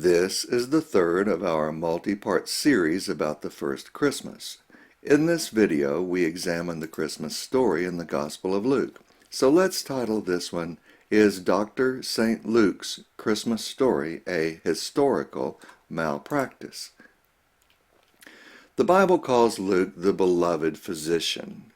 This is the third of our multi-part series about the first Christmas. In this video, we examine the Christmas story in the Gospel of Luke. So let's title this one, Is Dr. St. Luke's Christmas Story a Historical Malpractice? The Bible calls Luke the beloved physician.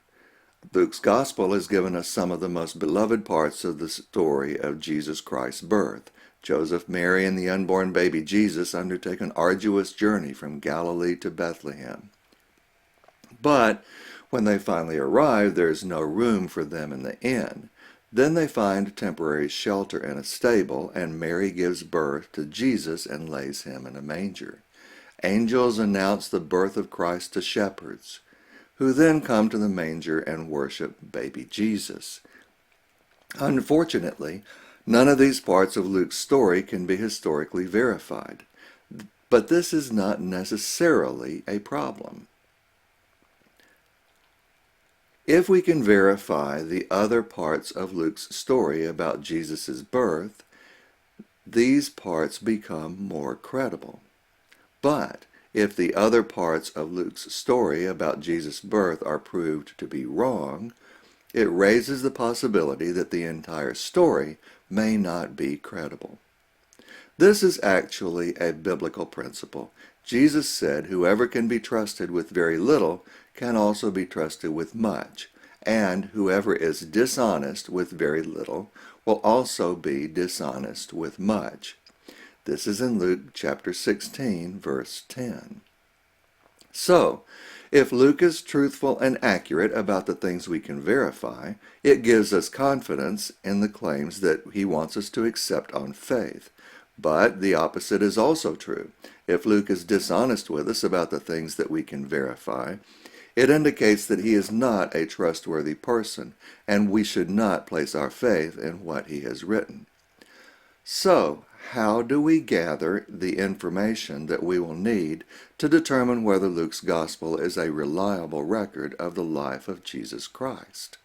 Luke's Gospel has given us some of the most beloved parts of the story of Jesus Christ's birth. Joseph, Mary, and the unborn baby Jesus undertake an arduous journey from Galilee to Bethlehem. But when they finally arrive, there is no room for them in the inn. Then they find temporary shelter in a stable, and Mary gives birth to Jesus and lays him in a manger. Angels announce the birth of Christ to shepherds, who then come to the manger and worship baby Jesus. Unfortunately, none of these parts of Luke's story can be historically verified, but this is not necessarily a problem. If we can verify the other parts of Luke's story about Jesus' birth, these parts become more credible. But if the other parts of Luke's story about Jesus' birth are proved to be wrong, it raises the possibility that the entire story may not be credible. This is actually a biblical principle. Jesus said, "Whoever can be trusted with very little can also be trusted with much, and whoever is dishonest with very little will also be dishonest with much." This is in Luke chapter 16, verse 10. So, if Luke is truthful and accurate about the things we can verify, it gives us confidence in the claims that he wants us to accept on faith. But the opposite is also true. If Luke is dishonest with us about the things that we can verify, it indicates that he is not a trustworthy person, and we should not place our faith in what he has written. So, how do we gather the information that we will need to determine whether Luke's Gospel is a reliable record of the life of Jesus Christ?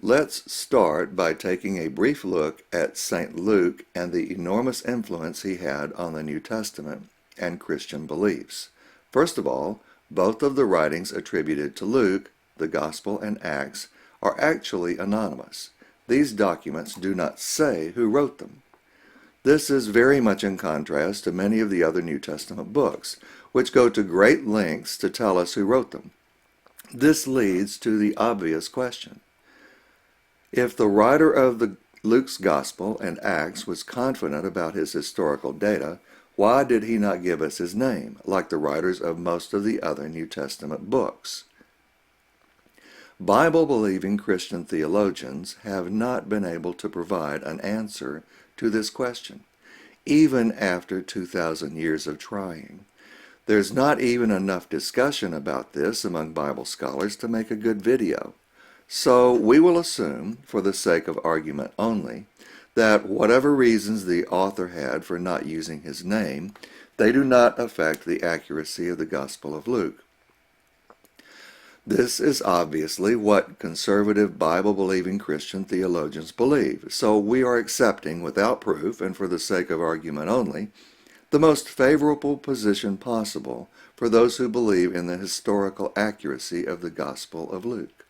Let's start by taking a brief look at St. Luke and the enormous influence he had on the New Testament and Christian beliefs. First of all, both of the writings attributed to Luke, the Gospel and Acts, are actually anonymous. These documents do not say who wrote them. This is very much in contrast to many of the other New Testament books, which go to great lengths to tell us who wrote them. This leads to the obvious question. If the writer of Luke's Gospel and Acts was confident about his historical data, why did he not give us his name, like the writers of most of the other New Testament books? Bible-believing Christian theologians have not been able to provide an answer to this question, even after 2,000 years of trying. There's not even enough discussion about this among Bible scholars to make a good video. So we will assume, for the sake of argument only, that whatever reasons the author had for not using his name, they do not affect the accuracy of the Gospel of Luke. This is obviously what conservative Bible-believing Christian theologians believe, so we are accepting without proof, and for the sake of argument only, the most favorable position possible for those who believe in the historical accuracy of the Gospel of Luke.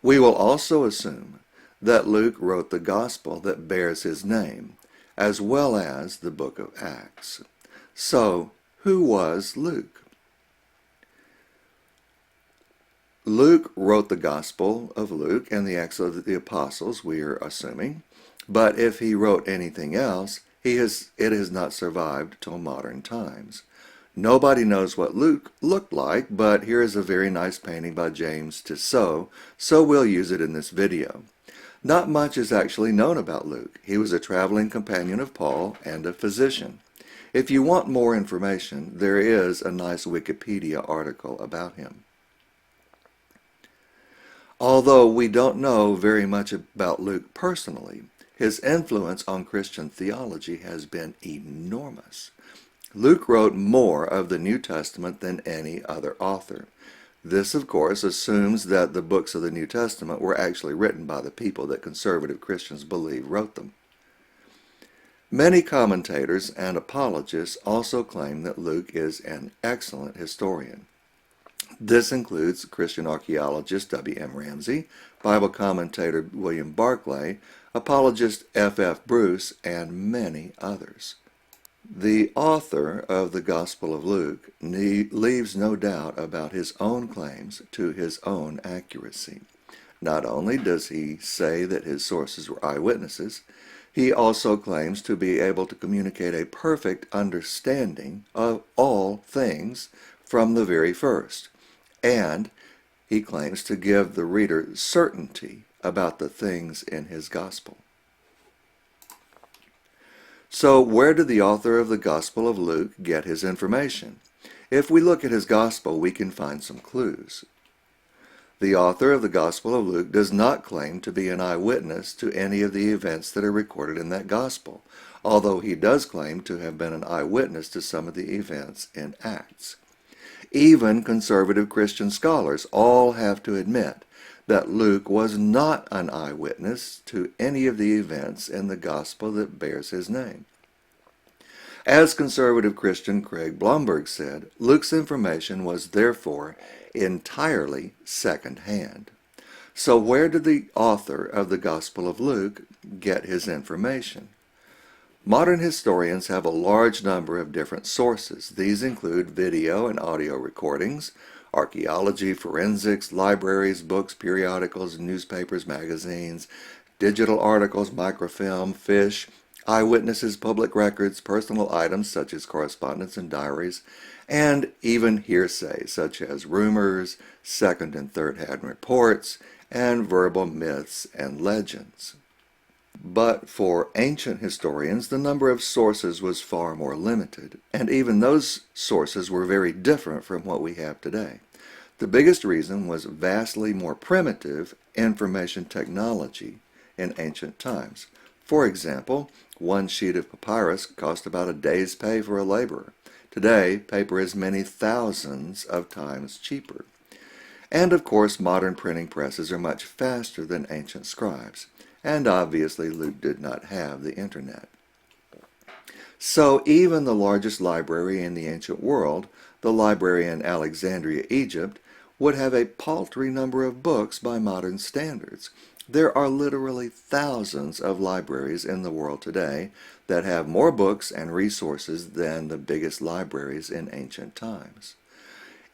We will also assume that Luke wrote the Gospel that bears his name, as well as the book of Acts. So, who was Luke? Luke wrote the Gospel of Luke and the Acts of the Apostles, we are assuming, but if he wrote anything else, it has not survived till modern times. Nobody knows what Luke looked like, but here is a very nice painting by James Tissot, so we'll use it in this video. Not much is actually known about Luke. He was a traveling companion of Paul and a physician. If you want more information, there is a nice Wikipedia article about him. Although we don't know very much about Luke personally, his influence on Christian theology has been enormous. Luke wrote more of the New Testament than any other author. This, of course, assumes that the books of the New Testament were actually written by the people that conservative Christians believe wrote them. Many commentators and apologists also claim that Luke is an excellent historian. This includes Christian archaeologist W.M. Ramsey, Bible commentator William Barclay, apologist F.F. Bruce, and many others. The author of the Gospel of Luke leaves no doubt about his own claims to his own accuracy. Not only does he say that his sources were eyewitnesses, he also claims to be able to communicate a perfect understanding of all things from the very first, and he claims to give the reader certainty about the things in his gospel. So where did the author of the Gospel of Luke get his information? If we look at his gospel, we can find some clues. The author of the Gospel of Luke does not claim to be an eyewitness to any of the events that are recorded in that gospel, although he does claim to have been an eyewitness to some of the events in Acts. Even conservative Christian scholars all have to admit that Luke was not an eyewitness to any of the events in the gospel that bears his name. As conservative Christian Craig Blomberg said, Luke's information was therefore entirely second-hand. So where did the author of the Gospel of Luke get his information? Modern historians have a large number of different sources. These include video and audio recordings, archaeology, forensics, libraries, books, periodicals, newspapers, magazines, digital articles, microfilm, fish, eyewitnesses, public records, personal items such as correspondence and diaries, and even hearsay such as rumors, second and third-hand reports, and verbal myths and legends. But for ancient historians, the number of sources was far more limited, and even those sources were very different from what we have today. The biggest reason was vastly more primitive information technology in ancient times. For example, one sheet of papyrus cost about a day's pay for a laborer. Today, paper is many thousands of times cheaper. And of course, modern printing presses are much faster than ancient scribes. And obviously, Luke did not have the internet. So even the largest library in the ancient world, the library in Alexandria, Egypt, would have a paltry number of books by modern standards. There are literally thousands of libraries in the world today that have more books and resources than the biggest libraries in ancient times.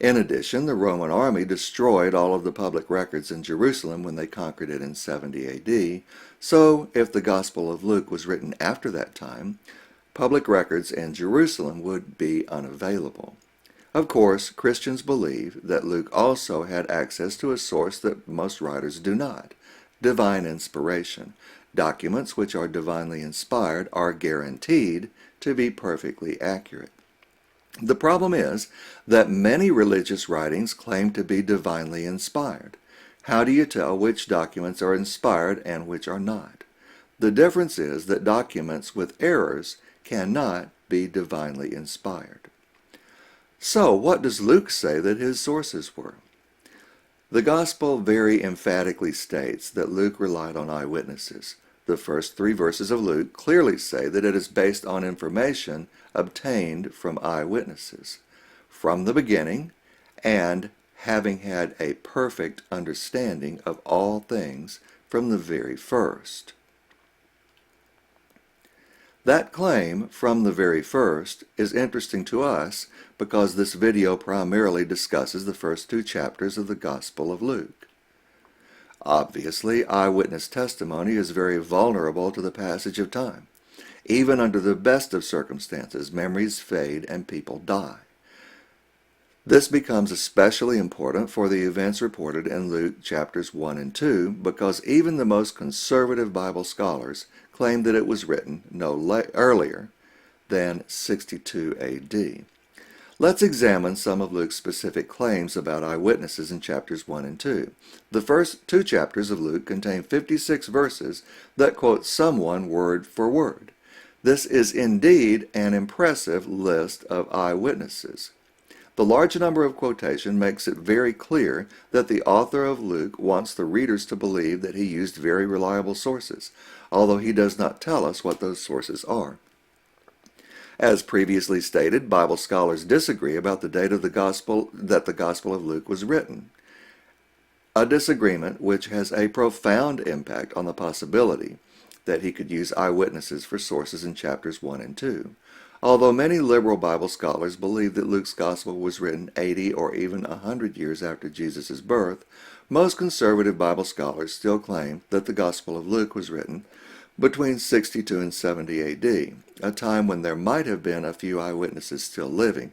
In addition, the Roman army destroyed all of the public records in Jerusalem when they conquered it in 70 AD, so if the Gospel of Luke was written after that time, public records in Jerusalem would be unavailable. Of course, Christians believe that Luke also had access to a source that most writers do not: divine inspiration. Documents which are divinely inspired are guaranteed to be perfectly accurate. The problem is that many religious writings claim to be divinely inspired. How do you tell which documents are inspired and which are not? The difference is that documents with errors cannot be divinely inspired. So, what does Luke say that his sources were? The Gospel very emphatically states that Luke relied on eyewitnesses. The first 3 verses of Luke clearly say that it is based on information obtained from eyewitnesses from the beginning, and having had a perfect understanding of all things from the very first. That claim, from the very first, is interesting to us because this video primarily discusses the first 2 chapters of the Gospel of Luke. Obviously, eyewitness testimony is very vulnerable to the passage of time. Even under the best of circumstances, memories fade and people die. This becomes especially important for the events reported in Luke chapters 1 and 2 because even the most conservative Bible scholars claim that it was written no earlier than 62 AD. Let's examine some of Luke's specific claims about eyewitnesses in chapters 1 and 2. The first 2 chapters of Luke contain 56 verses that quote someone word for word. This is indeed an impressive list of eyewitnesses. The large number of quotation makes it very clear that the author of Luke wants the readers to believe that he used very reliable sources, although he does not tell us what those sources are. As previously stated, Bible scholars disagree about the date of the Gospel that the Gospel of Luke was written, a disagreement which has a profound impact on the possibility that he could use eyewitnesses for sources in chapters 1 and 2. Although many liberal Bible scholars believe that Luke's Gospel was written 80 or even 100 years after Jesus' birth, most conservative Bible scholars still claim that the Gospel of Luke was written between 62 and 70 A.D., a time when there might have been a few eyewitnesses still living,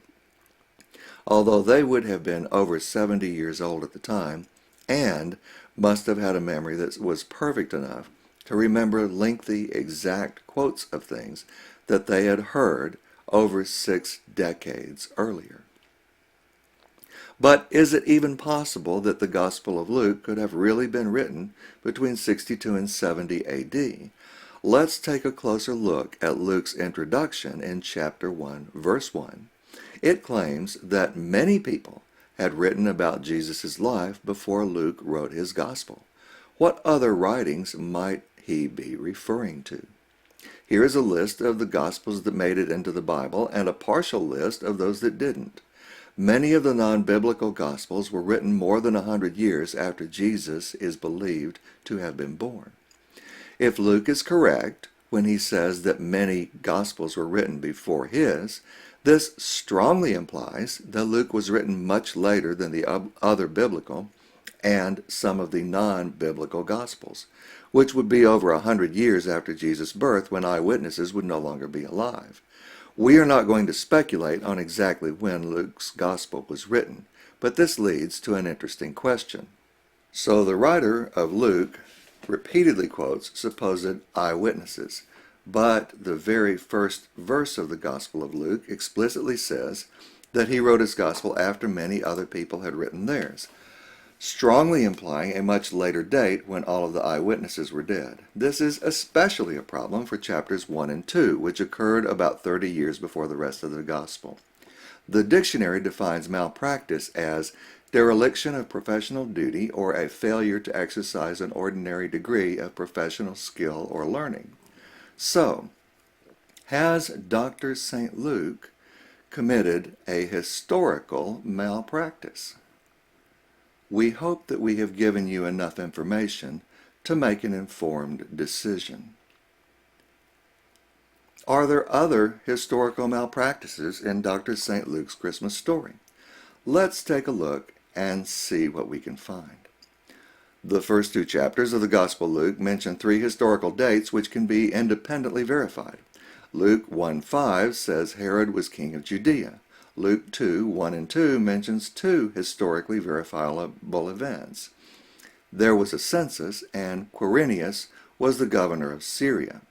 although they would have been over 70 years old at the time and must have had a memory that was perfect enough to remember lengthy, exact quotes of things that they had heard over 6 decades earlier. But is it even possible that the Gospel of Luke could have really been written between 62 and 70 A.D.? Let's take a closer look at Luke's introduction in chapter 1, verse 1. It claims that many people had written about Jesus' life before Luke wrote his Gospel. What other writings might he be referring to? Here is a list of the Gospels that made it into the Bible and a partial list of those that didn't. Many of the non-biblical Gospels were written more than 100 years after Jesus is believed to have been born. If Luke is correct when he says that many Gospels were written before his, this strongly implies that Luke was written much later than the other biblical and some of the non-biblical Gospels, which would be over 100 years after Jesus' birth when eyewitnesses would no longer be alive. We are not going to speculate on exactly when Luke's Gospel was written, but this leads to an interesting question. So the writer of Luke repeatedly quotes supposed eyewitnesses, but the very first verse of the Gospel of Luke explicitly says that he wrote his Gospel after many other people had written theirs, strongly implying a much later date when all of the eyewitnesses were dead. This is especially a problem for chapters 1 and 2, which occurred about 30 years before the rest of the Gospel. The dictionary defines malpractice as dereliction of professional duty or a failure to exercise an ordinary degree of professional skill or learning. So, has Dr. St. Luke committed a historical malpractice? We hope that we have given you enough information to make an informed decision. Are there other historical malpractices in Dr. St. Luke's Christmas story? Let's take a look and see what we can find. The first 2 chapters of the Gospel of Luke mention 3 historical dates which can be independently verified. Luke 1:5 says Herod was king of Judea. Luke 2:1 and 2 mentions 2 historically verifiable events. There was a census, and Quirinius was the governor of Syria.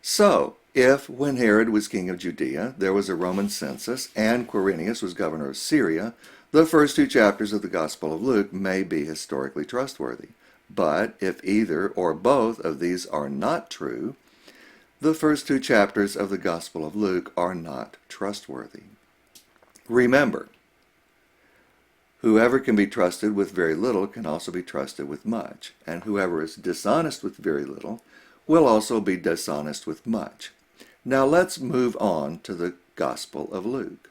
So, if when Herod was king of Judea, there was a Roman census, and Quirinius was governor of Syria, the first 2 chapters of the Gospel of Luke may be historically trustworthy. But if either or both of these are not true, the first 2 chapters of the Gospel of Luke are not trustworthy. Remember, whoever can be trusted with very little can also be trusted with much, and whoever is dishonest with very little will also be dishonest with much. Now let's move on to the Gospel of Luke.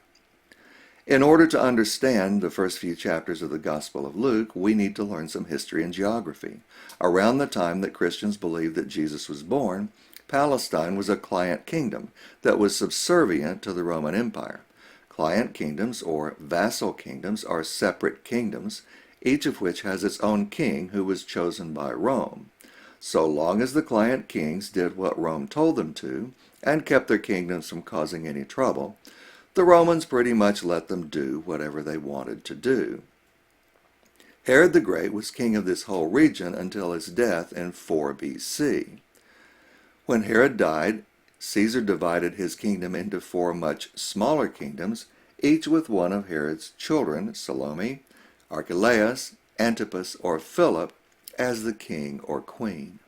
In order to understand the first few chapters of the Gospel of Luke, we need to learn some history and geography. Around the time that Christians believed that Jesus was born, Palestine was a client kingdom that was subservient to the Roman Empire. Client kingdoms, or vassal kingdoms, are separate kingdoms, each of which has its own king who was chosen by Rome. So long as the client kings did what Rome told them to, and kept their kingdoms from causing any trouble, the Romans pretty much let them do whatever they wanted to do. Herod the Great was king of this whole region until his death in 4 BC. When Herod died, Caesar divided his kingdom into 4 much smaller kingdoms, each with one of Herod's children, Salome, Archelaus, Antipas, or Philip, as the king or queen.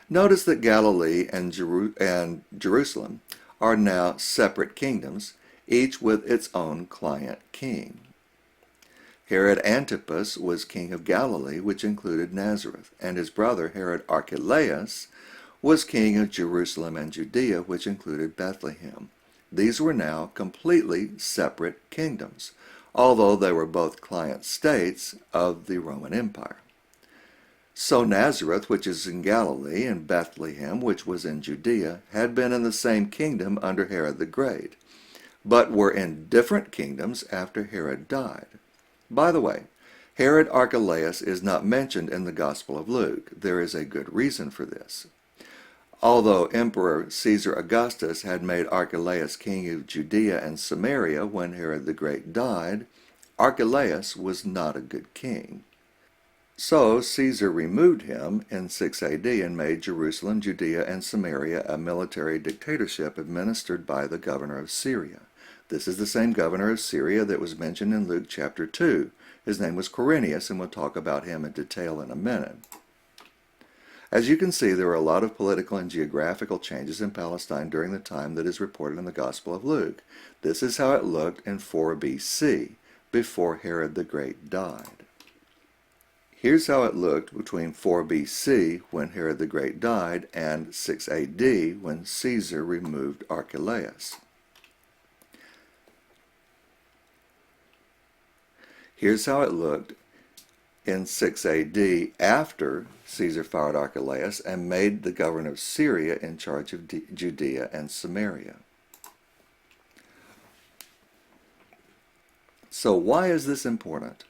Notice that Galilee and Jerusalem are now separate kingdoms, each with its own client king. Herod Antipas was king of Galilee, which included Nazareth, and his brother Herod Archelaus was king of Jerusalem and Judea, which included Bethlehem. These were now completely separate kingdoms, although they were both client states of the Roman Empire. So Nazareth, which is in Galilee, and Bethlehem, which was in Judea, had been in the same kingdom under Herod the Great, but were in different kingdoms after Herod died. By the way, Herod Archelaus is not mentioned in the Gospel of Luke. There is a good reason for this. Although Emperor Caesar Augustus had made Archelaus king of Judea and Samaria when Herod the Great died, Archelaus was not a good king. So Caesar removed him in 6 AD and made Jerusalem, Judea, and Samaria a military dictatorship administered by the governor of Syria. This is the same governor of Syria that was mentioned in Luke chapter 2. His name was Quirinius, and we'll talk about him in detail in a minute. As you can see, there were a lot of political and geographical changes in Palestine during the time that is reported in the Gospel of Luke. This is how it looked in 4 BC, before Herod the Great died. Here's how it looked between 4 BC, when Herod the Great died, and 6 AD, when Caesar removed Archelaus. Here's how it looked in 6 AD after Caesar fired Archelaus and made the governor of Syria in charge of Judea and Samaria. So why is this important?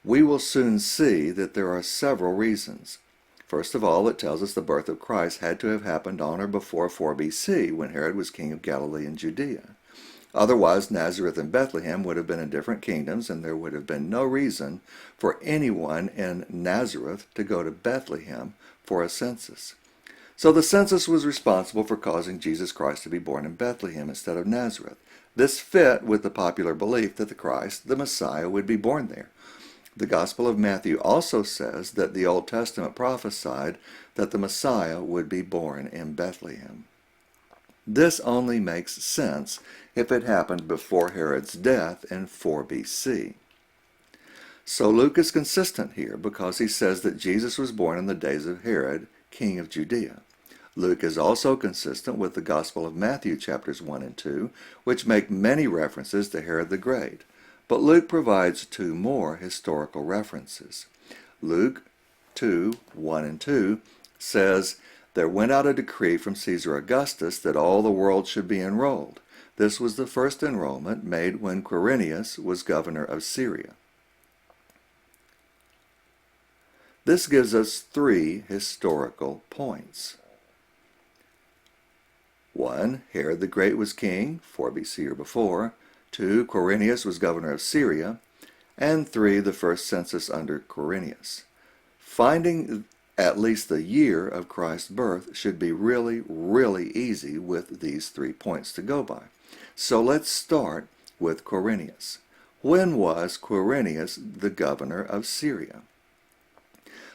We will soon see that there are several reasons. First of all, it tells us the birth of Christ had to have happened on or before 4 BC, when Herod was king of Galilee and Judea. Otherwise, Nazareth and Bethlehem would have been in different kingdoms, and there would have been no reason for anyone in Nazareth to go to Bethlehem for a census. So the census was responsible for causing Jesus Christ to be born in Bethlehem instead of Nazareth. This fit with the popular belief that the Christ, the Messiah, would be born there. The Gospel of Matthew also says that the Old Testament prophesied that the Messiah would be born in Bethlehem. This only makes sense if it happened before Herod's death in 4 BC. So Luke is consistent here because he says that Jesus was born in the days of Herod, king of Judea. Luke is also consistent with the Gospel of Matthew chapters 1 and 2, which make many references to Herod the Great. But Luke provides 2 more historical references. Luke 2, 1 and 2 says, "There went out a decree from Caesar Augustus that all the world should be enrolled. This was the first enrollment made when Quirinius was governor of Syria." This gives us 3 historical points. 1. Herod the Great was king, 4 BC or before. 2. Quirinius was governor of Syria. And 3. The first census under Quirinius. Finding at least the year of Christ's birth should be really, really easy with these 3 points to go by. So let's start with Quirinius. When was Quirinius the governor of Syria?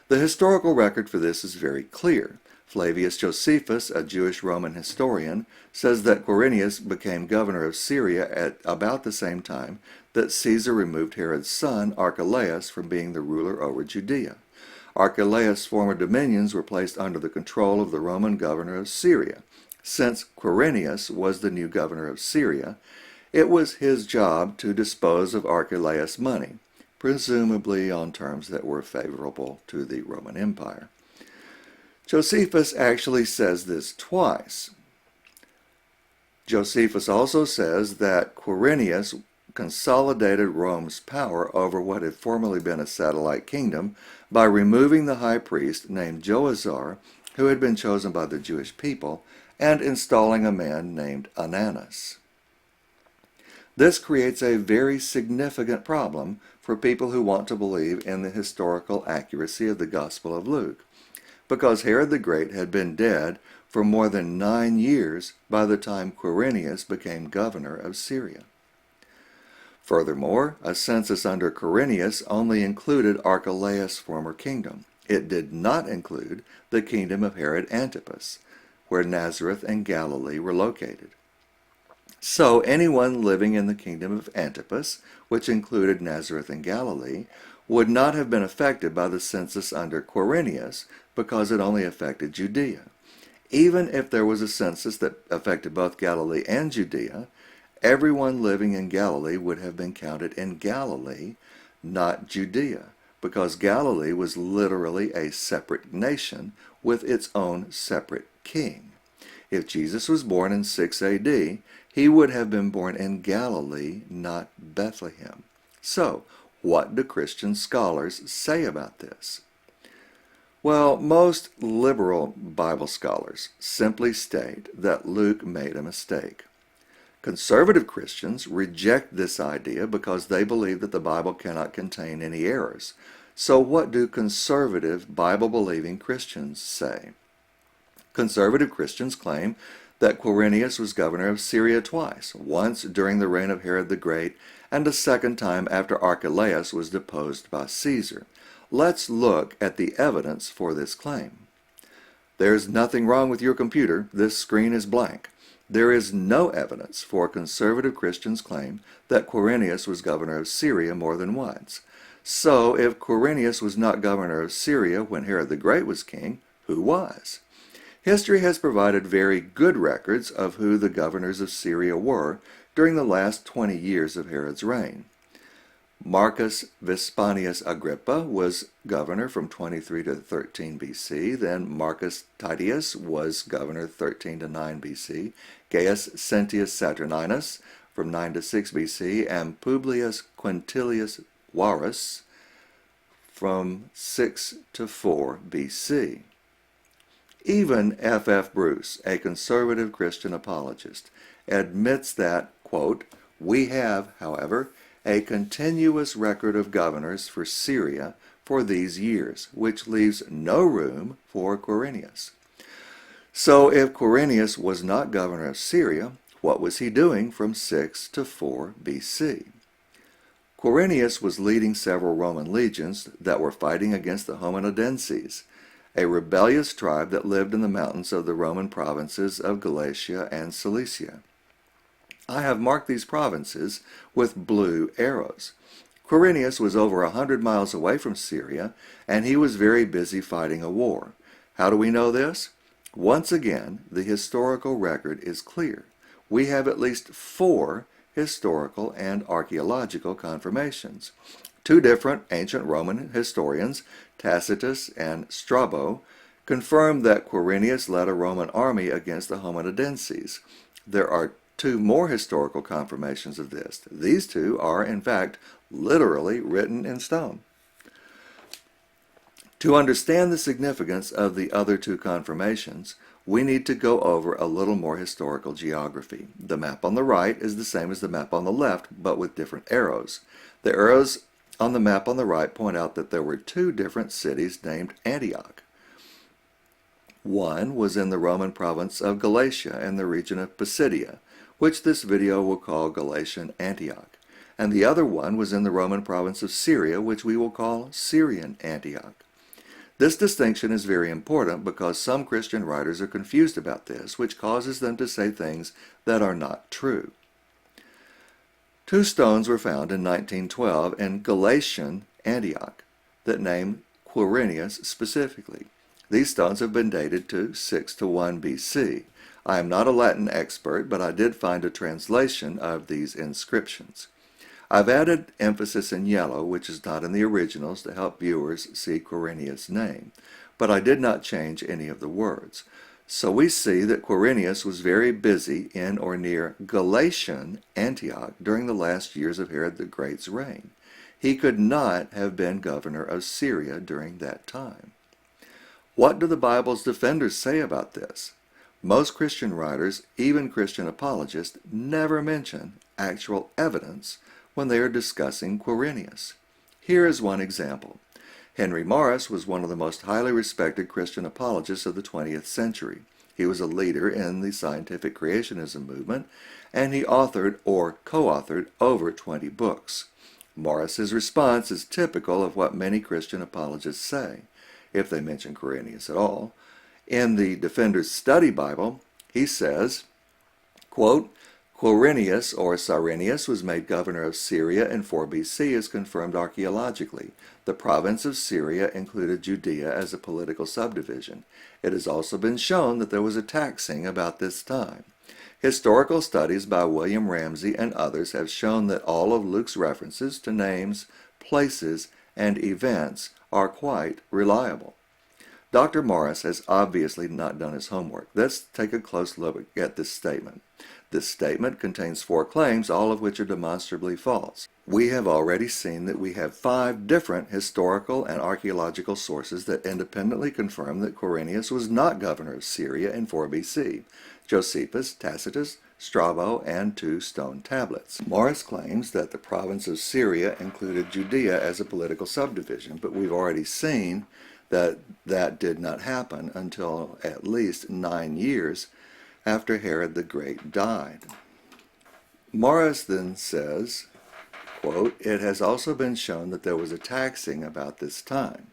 The historical record for this is very clear. Flavius Josephus, a Jewish Roman historian, says that Quirinius became governor of Syria at about the same time that Caesar removed Herod's son, Archelaus, from being the ruler over Judea. Archelaus' former dominions were placed under the control of the Roman governor of Syria. Since Quirinius was the new governor of Syria, it was his job to dispose of Archelaus' money, presumably on terms that were favorable to the Roman Empire. Josephus actually says this twice. Josephus also says that Quirinius consolidated Rome's power over what had formerly been a satellite kingdom by removing the high priest named Joazar, who had been chosen by the Jewish people, and installing a man named Ananus. This creates a very significant problem for people who want to believe in the historical accuracy of the Gospel of Luke, because Herod the Great had been dead for more than 9 years by the time Quirinius became governor of Syria. Furthermore, a census under Quirinius only included Archelaus' former kingdom. It did not include the kingdom of Herod Antipas, where Nazareth and Galilee were located. So anyone living in the kingdom of Antipas, which included Nazareth and Galilee, would not have been affected by the census under Quirinius because it only affected Judea. Even if there was a census that affected both Galilee and Judea, everyone living in Galilee would have been counted in Galilee, not Judea, because Galilee was literally a separate nation with its own separate king. If Jesus was born in 6 AD, he would have been born in Galilee, not Bethlehem. So, what do Christian scholars say about this? Well, most liberal Bible scholars simply state that Luke made a mistake. Conservative Christians reject this idea because they believe that the Bible cannot contain any errors. So what do conservative Bible-believing Christians say? Conservative Christians claim that Quirinius was governor of Syria twice, once during the reign of Herod the Great and a second time after Archelaus was deposed by Caesar. Let's look at the evidence for this claim. There's nothing wrong with your computer. This screen is blank. There is no evidence for conservative Christians' claim that Quirinius was governor of Syria more than once. So, if Quirinius was not governor of Syria when Herod the Great was king, who was? History has provided very good records of who the governors of Syria were during the last 20 years of Herod's reign. Marcus Vespasianus Agrippa was governor from 23 to 13 BC. Then Marcus Titius was governor 13 to 9 BC. Gaius Sentius Saturninus from 9 to 6 BC. And Publius Quintilius Varus from 6 to 4 BC. Even F. Bruce, a conservative Christian apologist, admits that, quote, "We have, however, a continuous record of governors for Syria for these years, which leaves no room for Quirinius." So if Quirinius was not governor of Syria, what was he doing from 6 to 4 BC? Quirinius was leading several Roman legions that were fighting against the Homonadenses, a rebellious tribe that lived in the mountains of the Roman provinces of Galatia and Cilicia. I have marked these provinces with blue arrows. Quirinius was over 100 miles away from Syria, and he was very busy fighting a war. How do we know this? Once again, the historical record is clear. We have at least 4 historical and archaeological confirmations. 2 different ancient Roman historians, Tacitus and Strabo, confirmed that Quirinius led a Roman army against the Homonadenses. There are 2 more historical confirmations of this. These 2 are, in fact, literally written in stone. To understand the significance of the other 2 confirmations, we need to go over a little more historical geography. The map on the right is the same as the map on the left, but with different arrows. The arrows on the map on the right point out that there were 2 different cities named Antioch. One was in the Roman province of Galatia in the region of Pisidia, which this video will call Galatian Antioch, and the other one was in the Roman province of Syria, which we will call Syrian Antioch. This distinction is very important because some Christian writers are confused about this, which causes them to say things that are not true. 2 stones were found in 1912 in Galatian Antioch that name Quirinius specifically. These stones have been dated to 6 to 1 BC. I am not a Latin expert, but I did find a translation of these inscriptions. I've added emphasis in yellow, which is not in the originals, to help viewers see Quirinius' name, but I did not change any of the words. So we see that Quirinius was very busy in or near Galatian Antioch during the last years of Herod the Great's reign. He could not have been governor of Syria during that time. What do the Bible's defenders say about this? Most Christian writers, even Christian apologists, never mention actual evidence when they are discussing Quirinius. Here is one example. Henry Morris was one of the most highly respected Christian apologists of the 20th century. He was a leader in the scientific creationism movement, and he authored or co-authored over 20 books. Morris's response is typical of what many Christian apologists say, if they mention Quirinius at all. In the Defender's Study Bible, he says, quote, Quirinius or Cyrenius was made governor of Syria in 4 BC as confirmed archaeologically. The province of Syria included Judea as a political subdivision. It has also been shown that there was a taxing about this time. Historical studies by William Ramsay and others have shown that all of Luke's references to names, places, and events are quite reliable. Dr. Morris has obviously not done his homework. Let's take a close look at this statement. This statement contains 4 claims, all of which are demonstrably false. We have already seen that we have 5 different historical and archaeological sources that independently confirm that Quirinius was not governor of Syria in 4 BC. Josephus, Tacitus, Strabo, and 2 stone tablets. Morris claims that the province of Syria included Judea as a political subdivision, but we've already seen that that did not happen until at least 9 years after Herod the Great died. Morris then says, quote, "It has also been shown that there was a taxing about this time.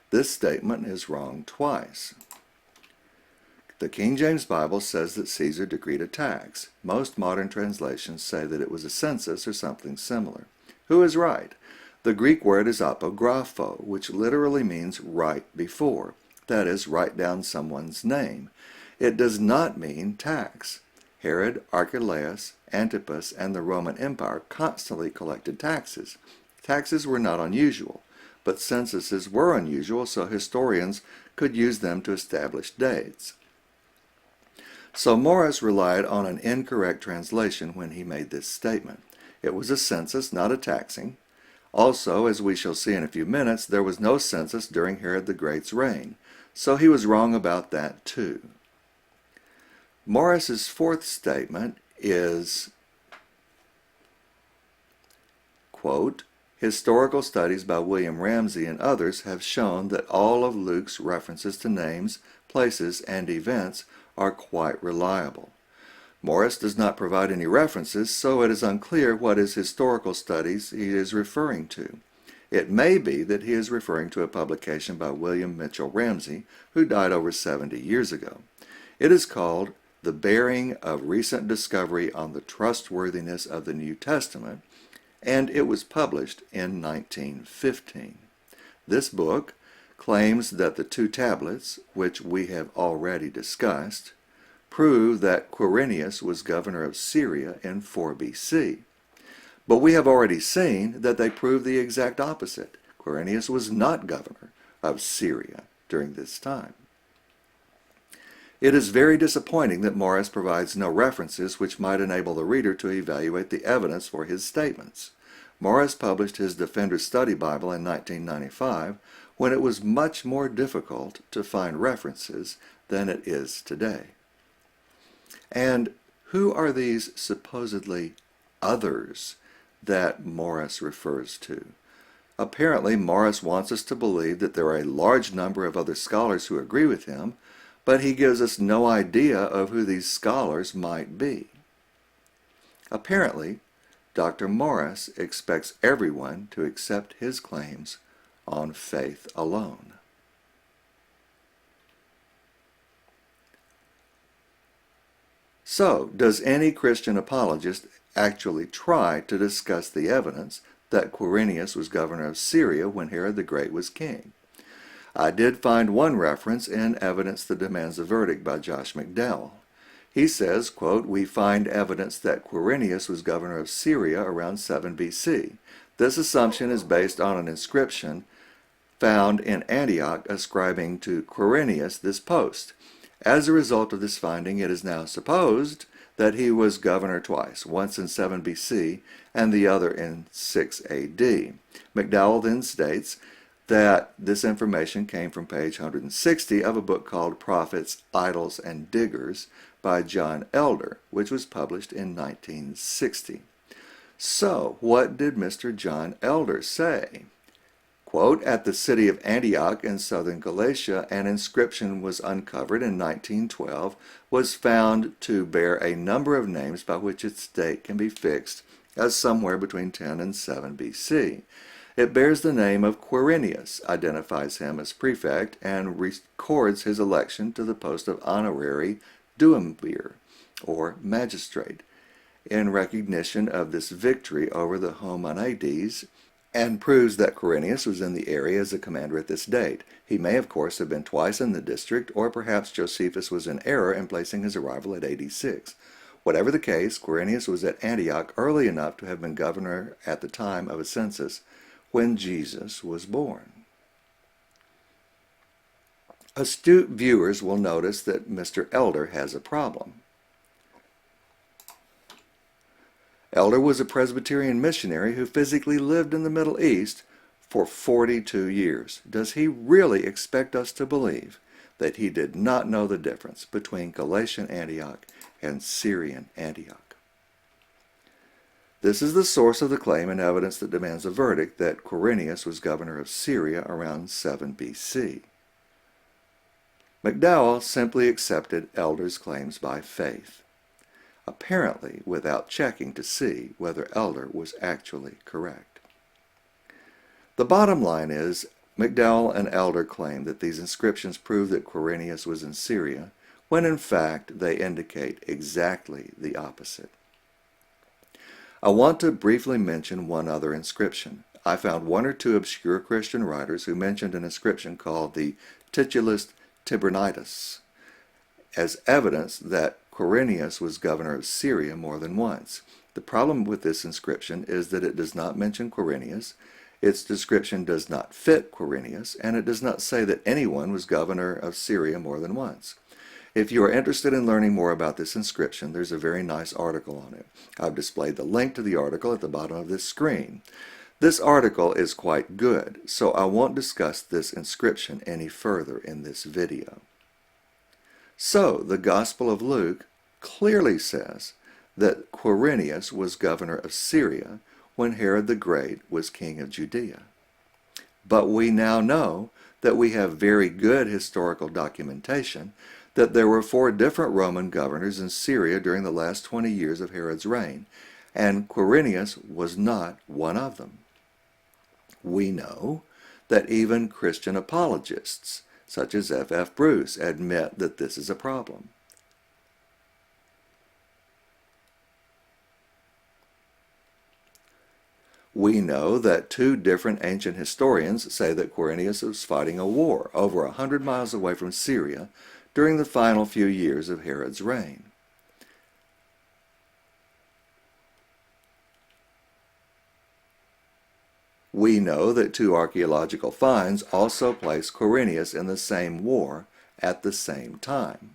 This statement is wrong twice. The King James Bible says that Caesar decreed a tax. Most modern translations say that it was a census or something similar. Who is right? The Greek word is apographo, which literally means right before. That is, write down someone's name. It does not mean tax. Herod, Archelaus, Antipas, and the Roman Empire constantly collected taxes. Taxes were not unusual, but censuses were unusual, so historians could use them to establish dates. So Morris relied on an incorrect translation when he made this statement. It was a census, not a taxing. Also, as we shall see in a few minutes, there was no census during Herod the Great's reign, so he was wrong about that too. Morris's 4th statement is, quote, "Historical studies by William Ramsay and others have shown that all of Luke's references to names, places, and events are quite reliable." Morris does not provide any references, so it is unclear what his historical studies he is referring to. It may be that he is referring to a publication by William Mitchell Ramsay, who died over 70 years ago. It is called The Bearing of Recent Discovery on the Trustworthiness of the New Testament, and it was published in 1915. This book claims that the 2 tablets, which we have already discussed, prove that Quirinius was governor of Syria in 4 BC. But we have already seen that they prove the exact opposite. Quirinius was not governor of Syria during this time. It is very disappointing that Morris provides no references which might enable the reader to evaluate the evidence for his statements. Morris published his Defender's Study Bible in 1995 when it was much more difficult to find references than it is today. And who are these supposedly others that Morris refers to? Apparently, Morris wants us to believe that there are a large number of other scholars who agree with him, but he gives us no idea of who these scholars might be. Apparently, Dr. Morris expects everyone to accept his claims on faith alone. So, does any Christian apologist actually try to discuss the evidence that Quirinius was governor of Syria when Herod the Great was king? I did find one reference in Evidence That Demands a Verdict by Josh McDowell. He says, quote, "We find evidence that Quirinius was governor of Syria around 7 BC. This assumption is based on an inscription found in Antioch ascribing to Quirinius this post. As a result of this finding, it is now supposed that he was governor twice, once in 7 BC and the other in 6 AD. McDowell then states that this information came from page 160 of a book called Prophets, Idols, and Diggers by John Elder, which was published in 1960. So, what did Mr. John Elder say? Quote, "At the city of Antioch in southern Galatia, an inscription was uncovered in 1912, was found to bear a number of names by which its date can be fixed as somewhere between 10 and 7 BC. It bears the name of Quirinius, identifies him as prefect, and records his election to the post of honorary duumvir, or magistrate. in recognition of this victory over the Homonides, and proves that Quirinius was in the area as a commander at this date. He may, of course, have been twice in the district, or perhaps Josephus was in error in placing his arrival at AD 6. Whatever the case, Quirinius was at Antioch early enough to have been governor at the time of a census when Jesus was born. Astute viewers will notice that Mr. Elder has a problem. Elder was a Presbyterian missionary who physically lived in the Middle East for 42 years. Does he really expect us to believe that he did not know the difference between Galatian Antioch and Syrian Antioch? This is the source of the claim and evidence that demands a verdict that Quirinius was governor of Syria around 7 BC. McDowell simply accepted Elder's claims by faith, apparently without checking to see whether Elder was actually correct. The bottom line is, McDowell and Elder claim that these inscriptions prove that Quirinius was in Syria, when in fact they indicate exactly the opposite. I want to briefly mention one other inscription. I found one or two obscure Christian writers who mentioned an inscription called the Titulus Tibernitus as evidence that Quirinius was governor of Syria more than once. The problem with this inscription is that it does not mention Quirinius, its description does not fit Quirinius, and it does not say that anyone was governor of Syria more than once. If you are interested in learning more about this inscription, there's a very nice article on it. I've displayed the link to the article at the bottom of this screen. This article is quite good, so I won't discuss this inscription any further in this video. So, the Gospel of Luke clearly says that Quirinius was governor of Syria when Herod the Great was king of Judea. But we now know that we have very good historical documentation that there were 4 different Roman governors in Syria during the last 20 years of Herod's reign, and Quirinius was not one of them. We know that even Christian apologists, such as F. Bruce, admit that this is a problem. We know that 2 different ancient historians say that Quirinius was fighting a war over 100 miles away from Syria during the final few years of Herod's reign. We know that 2 archaeological finds also place Quirinius in the same war at the same time.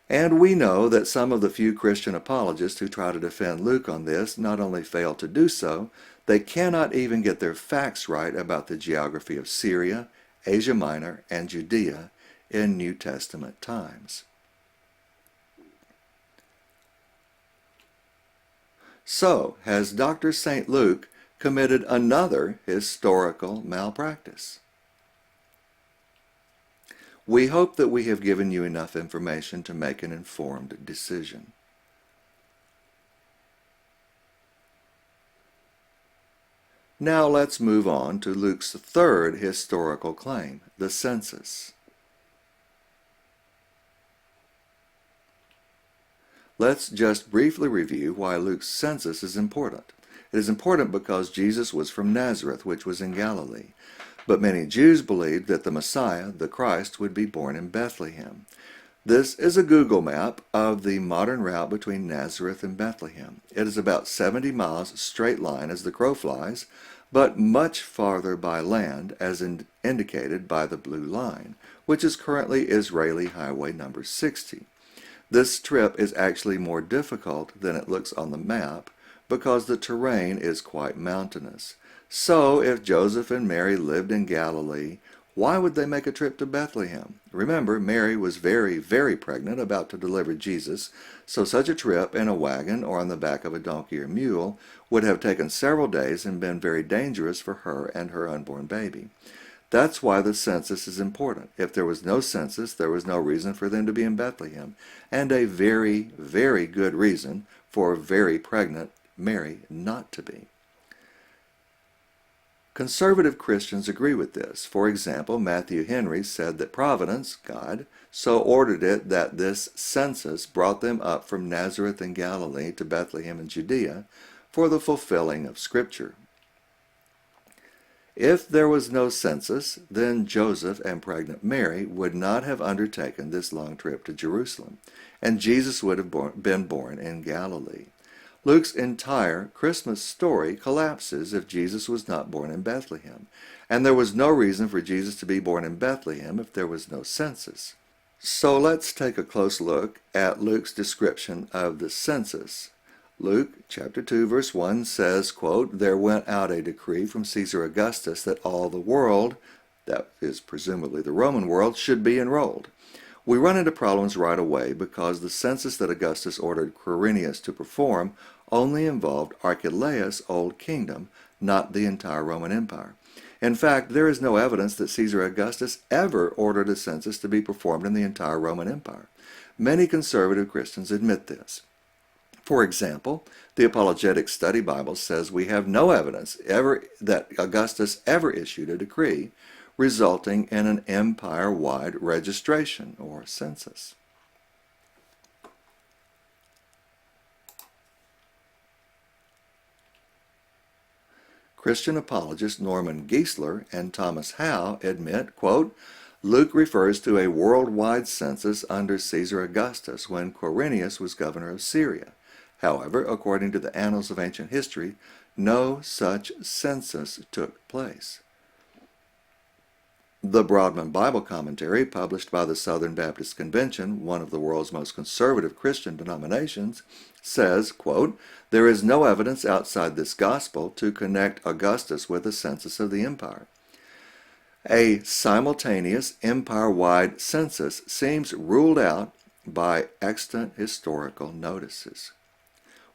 And we know that some of the few Christian apologists who try to defend Luke on this not only fail to do so, they cannot even get their facts right about the geography of Syria, Asia Minor, and Judea in New Testament times. So, has Dr. St. Luke committed another historical malpractice? We hope that we have given you enough information to make an informed decision. Now let's move on to Luke's 3rd historical claim, the census. Let's just briefly review why Luke's census is important. It is important because Jesus was from Nazareth, which was in Galilee. But many Jews believed that the Messiah, the Christ, would be born in Bethlehem. This is a Google map of the modern route between Nazareth and Bethlehem. It is about 70 miles straight line as the crow flies, but much farther by land as indicated by the blue line, which is currently Israeli Highway number 60. This trip is actually more difficult than it looks on the map because the terrain is quite mountainous. So, if Joseph and Mary lived in Galilee, why would they make a trip to Bethlehem? Remember, Mary was very, very pregnant, about to deliver Jesus, so such a trip in a wagon or on the back of a donkey or mule would have taken several days and been very dangerous for her and her unborn baby. That's why the census is important. If there was no census, there was no reason for them to be in Bethlehem, and a very, very good reason for very pregnant Mary not to be. Conservative Christians agree with this. For example, Matthew Henry said that Providence, God, so ordered it that this census brought them up from Nazareth in Galilee to Bethlehem in Judea for the fulfilling of Scripture. If there was no census, then Joseph and pregnant Mary would not have undertaken this long trip to Jerusalem, and Jesus would have been born in Galilee. Luke's entire Christmas story collapses if Jesus was not born in Bethlehem, and there was no reason for Jesus to be born in Bethlehem if there was no census. So let's take a close look at Luke's description of the census. Luke chapter 2 verse 1 says, quote, "There went out a decree from Caesar Augustus that all the world," that is presumably the Roman world, "should be enrolled." We run into problems right away because the census that Augustus ordered Quirinius to perform only involved Archelaus' old kingdom, not the entire Roman Empire. In fact, there is no evidence that Caesar Augustus ever ordered a census to be performed in the entire Roman Empire. Many conservative Christians admit this. For example, the Apologetics Study Bible says we have no evidence that Augustus ever issued a decree resulting in an empire-wide registration or census. Christian apologists Norman Geisler and Thomas Howe admit, quote, "Luke refers to a worldwide census under Caesar Augustus when Quirinius was governor of Syria. However, according to the annals of ancient history, no such census took place." The Broadman Bible Commentary, published by the Southern Baptist Convention, one of the world's most conservative Christian denominations, says, quote, "There is no evidence outside this gospel to connect Augustus with a census of the empire. A simultaneous empire-wide census seems ruled out by extant historical notices."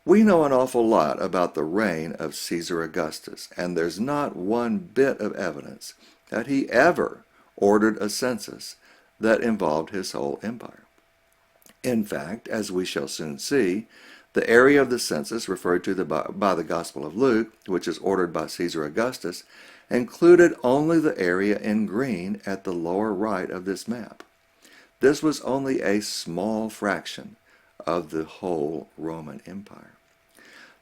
We know an awful lot about the reign of Caesar Augustus, and there's not one bit of evidence that he ever ordered a census that involved his whole empire. In fact, as we shall soon see, the area of the census referred to by the Gospel of Luke, which is ordered by Caesar Augustus, included only the area in green at the lower right of this map. This was only a small fraction of the whole Roman Empire.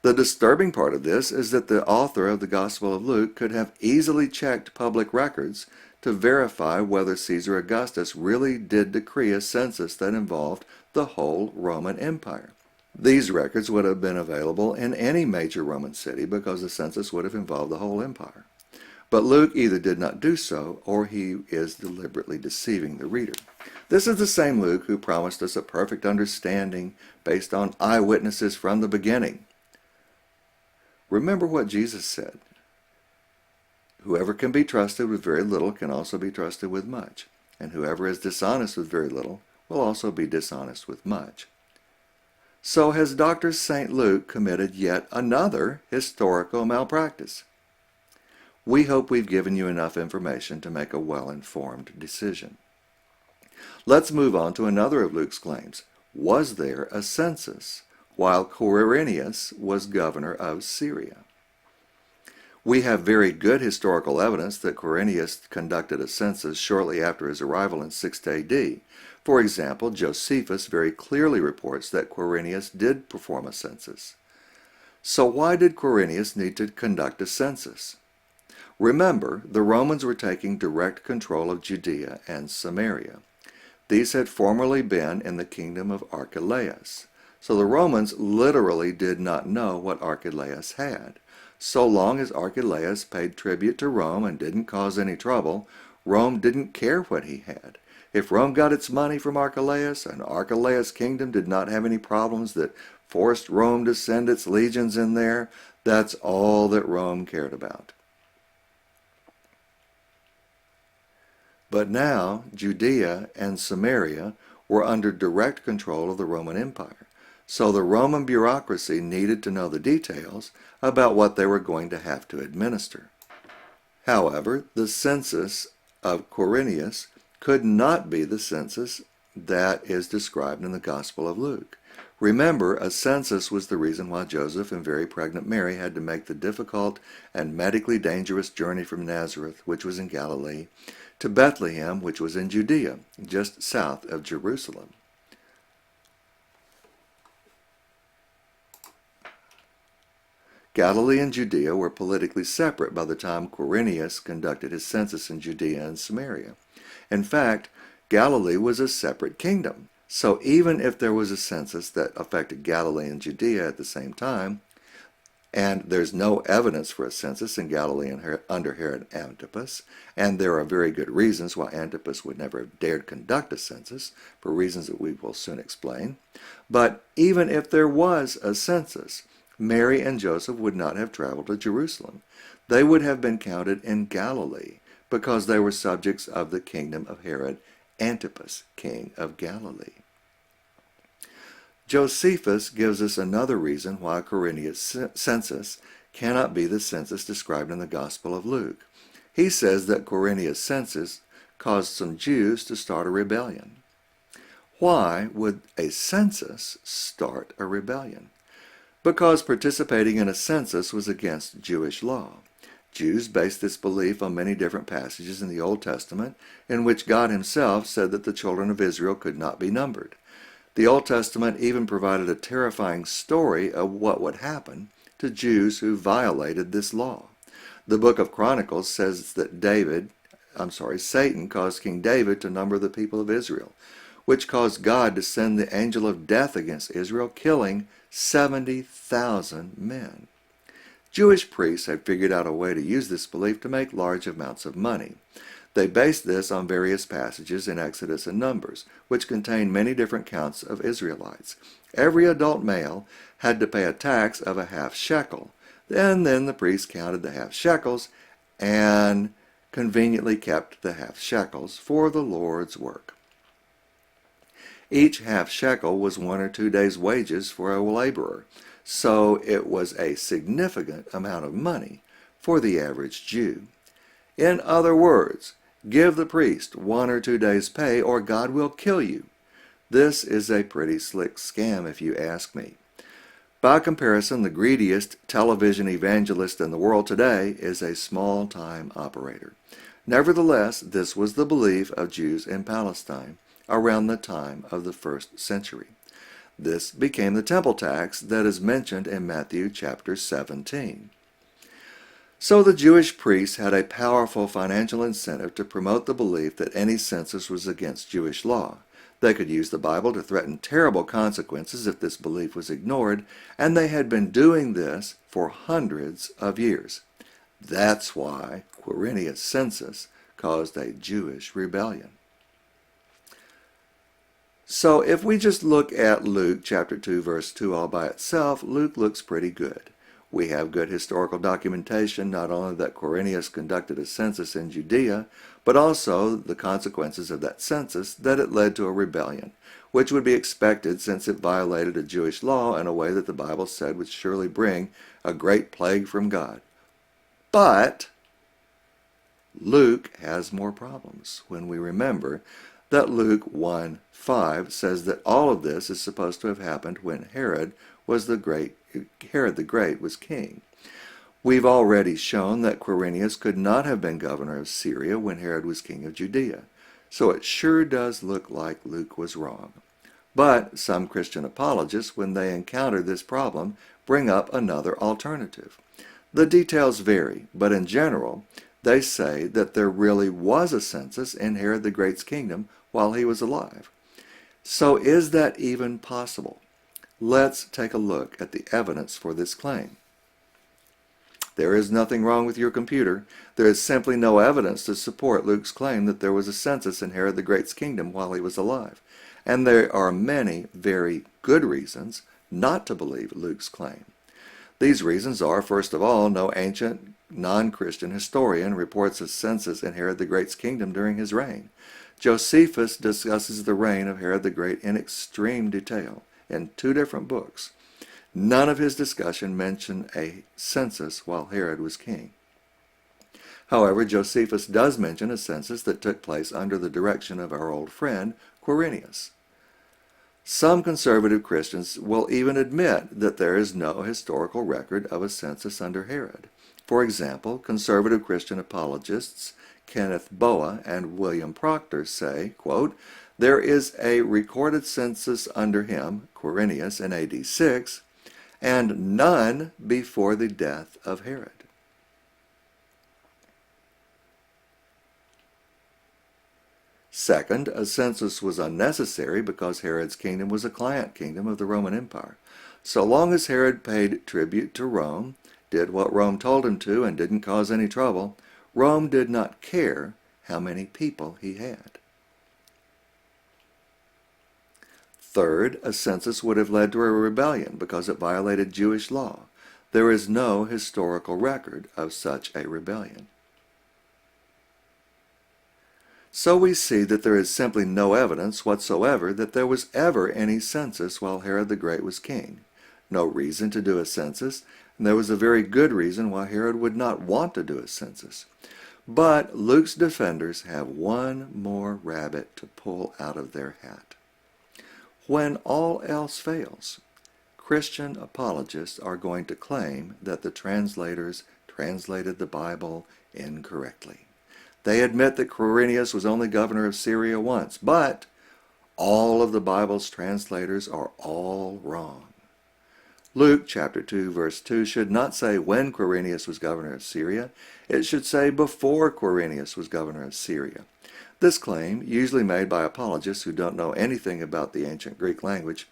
The disturbing part of this is that the author of the Gospel of Luke could have easily checked public records to verify whether Caesar Augustus really did decree a census that involved the whole Roman Empire. These records would have been available in any major Roman city because the census would have involved the whole empire. But Luke either did not do so, or he is deliberately deceiving the reader. This is the same Luke who promised us a perfect understanding based on eyewitnesses from the beginning. Remember what Jesus said. Whoever can be trusted with very little can also be trusted with much, and whoever is dishonest with very little will also be dishonest with much. So has Dr. St. Luke committed yet another historical malpractice? We hope we've given you enough information to make a well-informed decision. Let's move on to another of Luke's claims. Was there a census while Quirinius was governor of Syria? We have very good historical evidence that Quirinius conducted a census shortly after his arrival in 6th AD. For example, Josephus very clearly reports that Quirinius did perform a census. So why did Quirinius need to conduct a census? Remember, the Romans were taking direct control of Judea and Samaria. These had formerly been in the kingdom of Archelaus. So the Romans literally did not know what Archelaus had. So long as Archelaus paid tribute to Rome and didn't cause any trouble, Rome didn't care what he had. If Rome got its money from Archelaus, and Archelaus' kingdom did not have any problems that forced Rome to send its legions in there, that's all that Rome cared about. But now Judea and Samaria were under direct control of the Roman Empire. So the Roman bureaucracy needed to know the details about what they were going to have to administer. However, the census of Quirinius could not be the census that is described in the Gospel of Luke. Remember, a census was the reason why Joseph and very pregnant Mary had to make the difficult and medically dangerous journey from Nazareth, which was in Galilee, to Bethlehem, which was in Judea, just south of Jerusalem. Galilee and Judea were politically separate by the time Quirinius conducted his census in Judea and Samaria. In fact, Galilee was a separate kingdom. So even if there was a census that affected Galilee and Judea at the same time, and there's no evidence for a census in Galilee under Herod Antipas, and there are very good reasons why Antipas would never have dared conduct a census, for reasons that we will soon explain. But even if there was a census, Mary and Joseph would not have traveled to Jerusalem. They would have been counted in Galilee, because they were subjects of the kingdom of Herod Antipas, king of Galilee. Josephus gives us another reason why Quirinius' census cannot be the census described in the Gospel of Luke. He says that Quirinius' census caused some Jews to start a rebellion. Why would a census start a rebellion? Because participating in a census was against Jewish law. Jews based this belief on many different passages in the Old Testament in which God himself said that the children of Israel could not be numbered. The Old Testament even provided a terrifying story of what would happen to Jews who violated this law. The book of Chronicles says that Satan caused King David to number the people of Israel, which caused God to send the angel of death against Israel, killing 70,000 men. Jewish priests had figured out a way to use this belief to make large amounts of money. They based this on various passages in Exodus and Numbers, which contain many different counts of Israelites. Every adult male had to pay a tax of a half shekel. And then the priest counted the half shekels and conveniently kept the half shekels for the Lord's work. Each half shekel was 1 or 2 days' wages for a laborer, so it was a significant amount of money for the average Jew. In other words, give the priest 1 or 2 days' pay or God will kill you. This is a pretty slick scam if you ask me. By comparison, the greediest television evangelist in the world today is a small-time operator. Nevertheless, this was the belief of Jews in Palestine around the time of the 1st century. This became the temple tax that is mentioned in Matthew chapter 17. So the Jewish priests had a powerful financial incentive to promote the belief that any census was against Jewish law. They could use the Bible to threaten terrible consequences if this belief was ignored, and they had been doing this for hundreds of years. That's why Quirinius' census caused a Jewish rebellion. So if we just look at Luke chapter 2, verse 2 all by itself, Luke looks pretty good. We have good historical documentation, not only that Quirinius conducted a census in Judea, but also the consequences of that census, that it led to a rebellion, which would be expected since it violated a Jewish law in a way that the Bible said would surely bring a great plague from God. But Luke has more problems when we remember that Luke 1:5 says that all of this is supposed to have happened when Herod the Great was king. We've already shown that Quirinius could not have been governor of Syria when Herod was king of Judea, so it sure does look like Luke was wrong. But some Christian apologists, when they encounter this problem, bring up another alternative. The details vary, but in general, they say that there really was a census in Herod the Great's kingdom while he was alive. So is that even possible? Let's take a look at the evidence for this claim. There is nothing wrong with your computer. There is simply no evidence to support Luke's claim that there was a census in Herod the Great's kingdom while he was alive. And there are many very good reasons not to believe Luke's claim. These reasons are, first of all, no ancient non-Christian historian reports a census in Herod the Great's kingdom during his reign. Josephus discusses the reign of Herod the Great in extreme detail in 2 different books. None of his discussion mention a census while Herod was king. However, Josephus does mention a census that took place under the direction of our old friend Quirinius. Some conservative Christians will even admit that there is no historical record of a census under Herod. For example, conservative Christian apologists Kenneth Boa and William Proctor say, quote, "There is a recorded census under him, Quirinius, in AD 6, and none before the death of Herod." Second, a census was unnecessary because Herod's kingdom was a client kingdom of the Roman Empire. So long as Herod paid tribute to Rome, did what Rome told him to, and didn't cause any trouble, Rome did not care how many people he had. Third, a census would have led to a rebellion because it violated Jewish law. There is no historical record of such a rebellion. So we see that there is simply no evidence whatsoever that there was ever any census while Herod the Great was king. No reason to do a census, and there was a very good reason why Herod would not want to do a census. But Luke's defenders have one more rabbit to pull out of their hat. When all else fails, Christian apologists are going to claim that the translators translated the Bible incorrectly. They admit that Quirinius was only governor of Syria once, but all of the Bible's translators are all wrong. Luke chapter 2 verse 2 should not say when Quirinius was governor of Syria. It should say before Quirinius was governor of Syria. This claim, usually made by apologists who don't know anything about the ancient Greek language,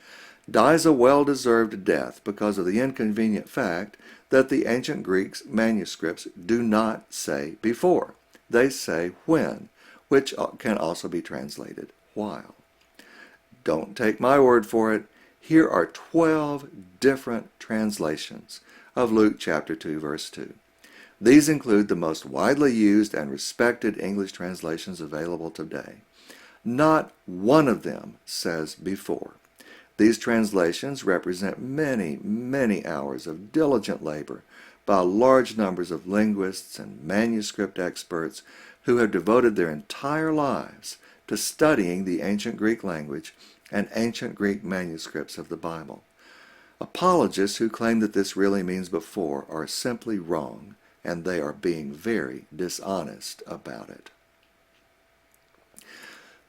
dies a well-deserved death because of the inconvenient fact that the ancient Greek manuscripts do not say before. They say when, which can also be translated while. Don't take my word for it. Here are 12 different translations of Luke chapter 2, verse 2. These include the most widely used and respected English translations available today. Not one of them says before. These translations represent many, many hours of diligent labor by large numbers of linguists and manuscript experts who have devoted their entire lives to studying the ancient Greek language and ancient Greek manuscripts of the Bible. Apologists who claim that this really means before are simply wrong, and they are being very dishonest about it.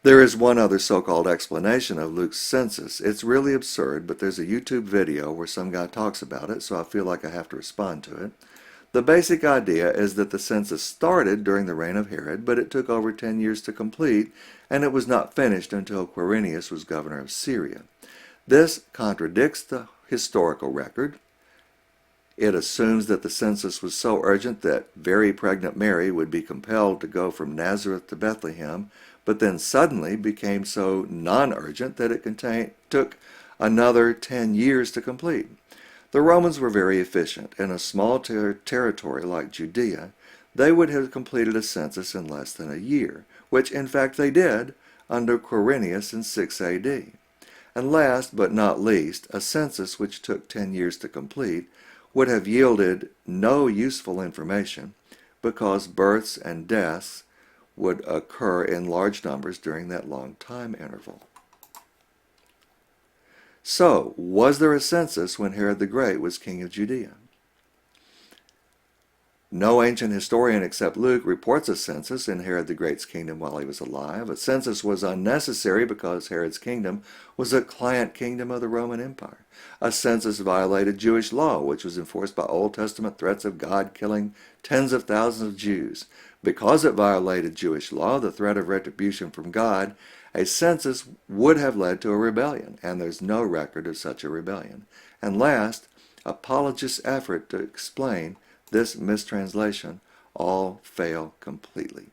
There is one other so-called explanation of Luke's census. It's really absurd, but there's a YouTube video where some guy talks about it, so I feel like I have to respond to it. The basic idea is that the census started during the reign of Herod, but it took over 10 years to complete, and it was not finished until Quirinius was governor of Syria. This contradicts the historical record. It assumes that the census was so urgent that very pregnant Mary would be compelled to go from Nazareth to Bethlehem, but then suddenly became so non-urgent that it took another 10 years to complete. The Romans were very efficient. In a small territory like Judea, they would have completed a census in less than a year, which in fact they did under Quirinius in 6 AD. And last but not least, a census which took 10 years to complete would have yielded no useful information because births and deaths would occur in large numbers during that long time interval. So, was there a census when Herod the Great was king of Judea? No ancient historian except Luke reports a census in Herod the Great's kingdom while he was alive. A census was unnecessary because Herod's kingdom was a client kingdom of the Roman Empire. A census violated Jewish law, which was enforced by Old Testament threats of God killing tens of thousands of Jews. Because it violated Jewish law, the threat of retribution from God, a census would have led to a rebellion, and there's no record of such a rebellion. And last, apologists' effort to explain this mistranslation all fail completely.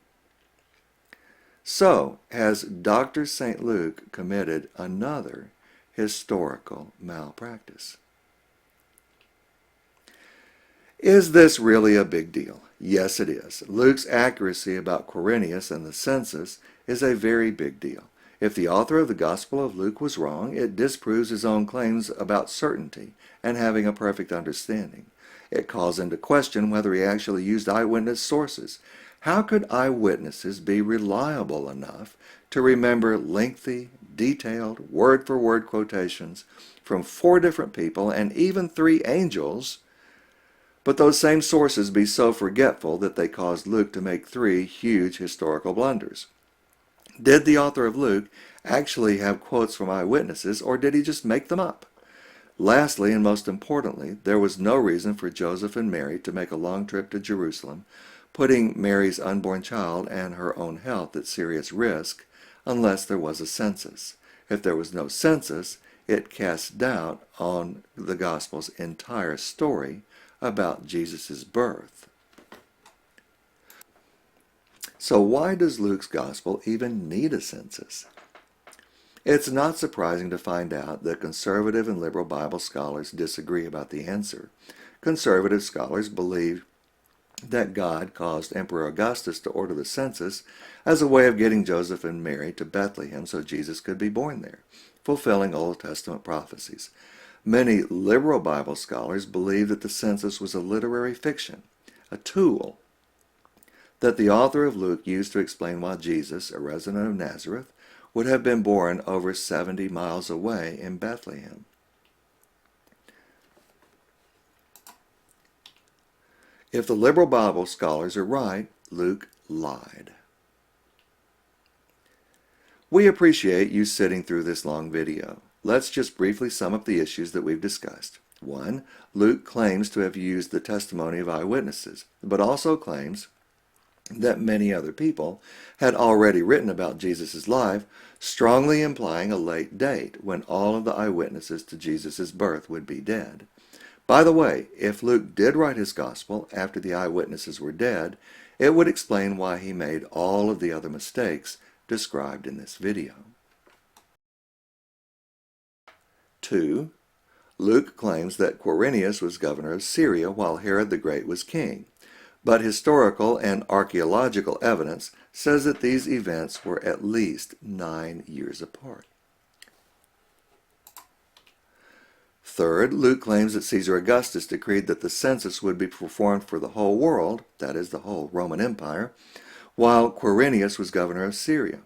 So, has Dr. St. Luke committed another historical malpractice? Is this really a big deal? Yes, it is. Luke's accuracy about Quirinius and the census is a very big deal. If the author of the Gospel of Luke was wrong, it disproves his own claims about certainty and having a perfect understanding. It calls into question whether he actually used eyewitness sources. How could eyewitnesses be reliable enough to remember lengthy, detailed, word-for-word quotations from 4 different people and even 3 angels, but those same sources be so forgetful that they caused Luke to make 3 huge historical blunders? Did the author of Luke actually have quotes from eyewitnesses, or did he just make them up? Lastly, and most importantly, there was no reason for Joseph and Mary to make a long trip to Jerusalem, putting Mary's unborn child and her own health at serious risk, unless there was a census. If there was no census, it casts doubt on the Gospel's entire story about Jesus' birth. So why does Luke's Gospel even need a census? It's not surprising to find out that conservative and liberal Bible scholars disagree about the answer. Conservative scholars believe that God caused Emperor Augustus to order the census as a way of getting Joseph and Mary to Bethlehem so Jesus could be born there, fulfilling Old Testament prophecies. Many liberal Bible scholars believe that the census was a literary fiction, a tool that the author of Luke used to explain why Jesus, a resident of Nazareth, would have been born over 70 miles away in Bethlehem. If the liberal Bible scholars are right, Luke lied. We appreciate you sitting through this long video. Let's just briefly sum up the issues that we've discussed. 1. Luke claims to have used the testimony of eyewitnesses, but also claims that many other people had already written about Jesus' life, strongly implying a late date when all of the eyewitnesses to Jesus' birth would be dead. By the way, if Luke did write his gospel after the eyewitnesses were dead, it would explain why he made all of the other mistakes described in this video. 2. Luke claims that Quirinius was governor of Syria while Herod the Great was king. But historical and archaeological evidence says that these events were at least 9 years apart. 3rd, Luke claims that Caesar Augustus decreed that the census would be performed for the whole world, that is, the whole Roman Empire, while Quirinius was governor of Syria.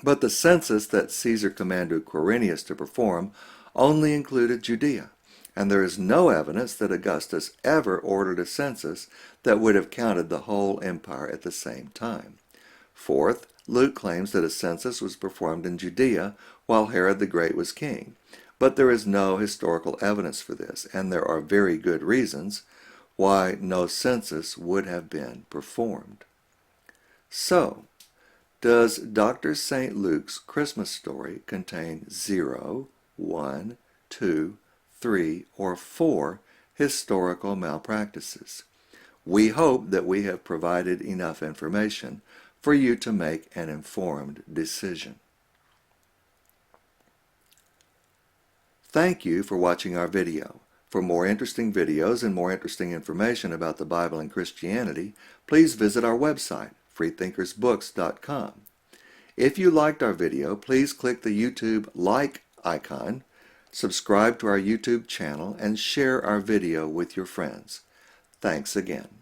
But the census that Caesar commanded Quirinius to perform only included Judea, and there is no evidence that Augustus ever ordered a census that would have counted the whole empire at the same time. 4th, Luke claims that a census was performed in Judea while Herod the Great was king, but there is no historical evidence for this, and there are very good reasons why no census would have been performed. So, does Dr. St. Luke's Christmas story contain 0, 1, 2, 3, or 4 historical malpractices? We hope that we have provided enough information for you to make an informed decision. Thank you for watching our video. For more interesting videos and more interesting information about the Bible and Christianity, please visit our website, freethinkersbooks.com. If you liked our video, please click the YouTube like icon, subscribe to our YouTube channel, and share our video with your friends. Thanks again.